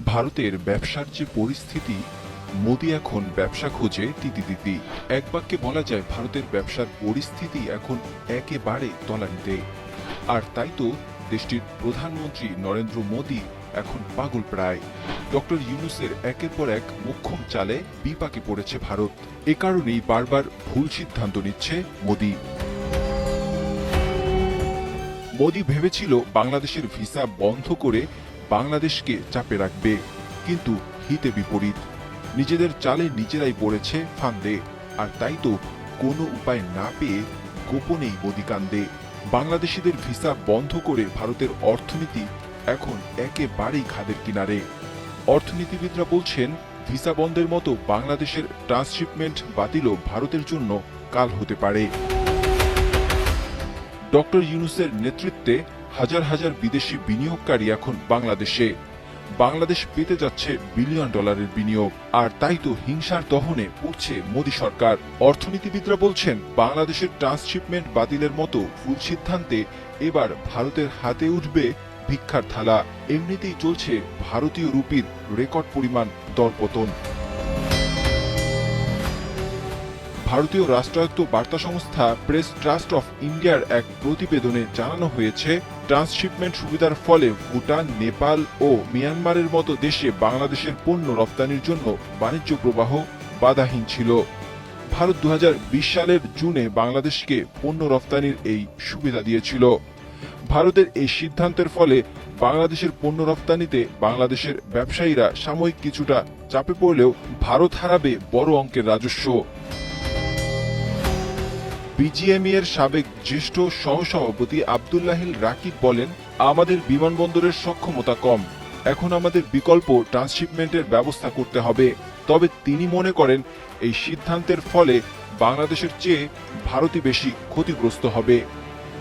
ভারতের ব্যবসার যে পরিস্থিতি, মোদি এখন ব্যবসা খোঁজে তিতি। এক বাক্যে বলা যায় ভারতের ব্যবসার পরিস্থিতি এখন একেবারে তলানিতে। আর তাই তো দেশটির প্রধানমন্ত্রী নরেন্দ্র মোদি এখন পাগল প্রায়। ডক্টর ইউনূসের একের পর এক মোক্ষম চালে বিপাকে পড়েছে ভারত। এ কারণেই বারবার ভুল সিদ্ধান্ত নিচ্ছে মোদি। মোদি ভেবেছিল বাংলাদেশের ভিসা বন্ধ করে বাংলাদেশকে চাপে রাখবে, কিন্তু হিতে বিপরীত। নিজেদের চালে নিজেরাই পড়েছে ফান্দে। আর তাই তো কোনো উপায় না পেয়ে গোপনেই মোদি কান্দে। বাংলাদেশিদের ভিসা বন্ধ করে ভারতের অর্থনীতি এখন একেবারেই খাদের কিনারে। অর্থনীতিবিদরা বলছেন, ভিসা বন্ধের মতো বাংলাদেশের ট্রান্সশিপমেন্ট বাতিলও ভারতের জন্য কাল হতে পারে। ডক্টর ইউনূসের নেতৃত্বে হাজার হাজার বিদেশি বিনিয়োগকারী এখন বাংলাদেশে। বাংলাদেশ পেতে যাচ্ছে বিলিয়ন ডলারের বিনিয়োগ। আর তাই তো হিংসার দহনে পড়ছে মোদি সরকার। অর্থনীতিবিদরা বলছেন, বাংলাদেশের ট্রান্সশিপমেন্ট বাতিলের মতো ভুল সিদ্ধান্তে এবার ভারতের হাতে উঠবে ভিক্ষার থালা। এমনিতেই চলছে ভারতীয় রুপির রেকর্ড পরিমাণ দরপতন। ভারতীয় রাষ্ট্রায়ত্ত বার্তা সংস্থা প্রেস ট্রাস্ট অফ ইন্ডিয়ার এক প্রতিবেদনে জানানো হয়েছে, ট্রান্সশিপমেন্ট সুবিধার ফলে ভুটান, নেপাল ও মিয়ানমারের মতো দেশে বাংলাদেশের পণ্য রপ্তানির জন্য বাণিজ্য প্রবাহ বাধাহীন ছিল। ভারত 2020 সালের জুনে বাংলাদেশকে পণ্য রপ্তানির এই সুবিধা দিয়েছিল। ভারতের এই সিদ্ধান্তের ফলে বাংলাদেশের পণ্য রপ্তানিতে বাংলাদেশের ব্যবসায়ীরা সাময়িক কিছুটা চাপে পড়লেও ভারত হারাবে বড় অঙ্কের রাজস্ব। বিজিএমইএ এর সাবেক জ্যেষ্ঠ সহসভাপতি আব্দুল্লাহিল রাকিব বলেন, আমাদের বিমানবন্দরের সক্ষমতা কম, এখন আমাদের বিকল্প ট্রান্সশিপমেন্টের ব্যবস্থা করতে হবে। তবে তিনি মনে করেন, এই সিদ্ধান্তের ফলে বাংলাদেশের চেয়ে ভারতই বেশি ক্ষতিগ্রস্ত হবে।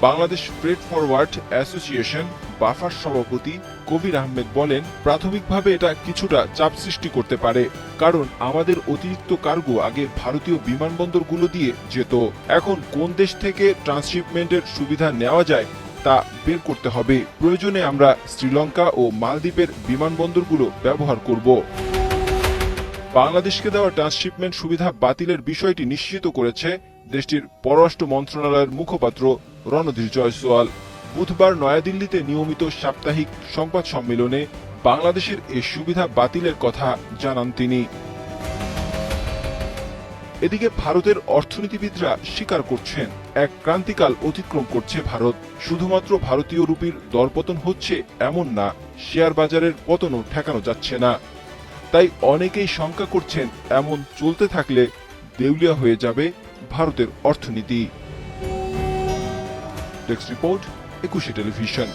Bangladesh freight forward association buffer সভাপতি কবির আহমেদ বলেন, প্রাথমিকভাবে এটা কিছুটা চাপ সৃষ্টি করতে পারে, কারণ আমাদের অতিরিক্ত কার্গো আগে ভারতীয় বিমানবন্দরগুলো দিয়ে যেত। এখন কোন দেশ থেকে ট্রান্সশিপমেন্টের সুবিধা নেওয়া যায় তা বের করতে হবে। প্রয়োজনে আমরা শ্রীলঙ্কা ও মালদ্বীপের বিমানবন্দরগুলো ব্যবহার করব। বাংলাদেশকে দেওয়া ট্রান্সশিপমেন্ট সুবিধা বাতিলের বিষয়টি নিশ্চিত করেছে দেশটির পররাষ্ট্র মন্ত্রণালয়ের মুখপাত্র রণধীর জয়সওয়াল। বুধবার নয়াদিল্লিতে নিয়মিত সাপ্তাহিক সংবাদ সম্মেলনে বাংলাদেশের এই সুবিধা বাতিলের কথা জানান তিনি। এদিকে ভারতের অর্থনীতিবিদরা স্বীকার করছেন, এক ক্রান্তিকাল অতিক্রম করছে ভারত। শুধুমাত্র ভারতীয় রুপির দরপতন হচ্ছে এমন না, শেয়ার বাজারের পতনও ঠেকানো যাচ্ছে না। তাই অনেকেই শঙ্কা করছেন, এমন চলতে থাকলে দেউলিয়া হয়ে যাবে ভারতের অর্থনীতি। Desk report, 21 television.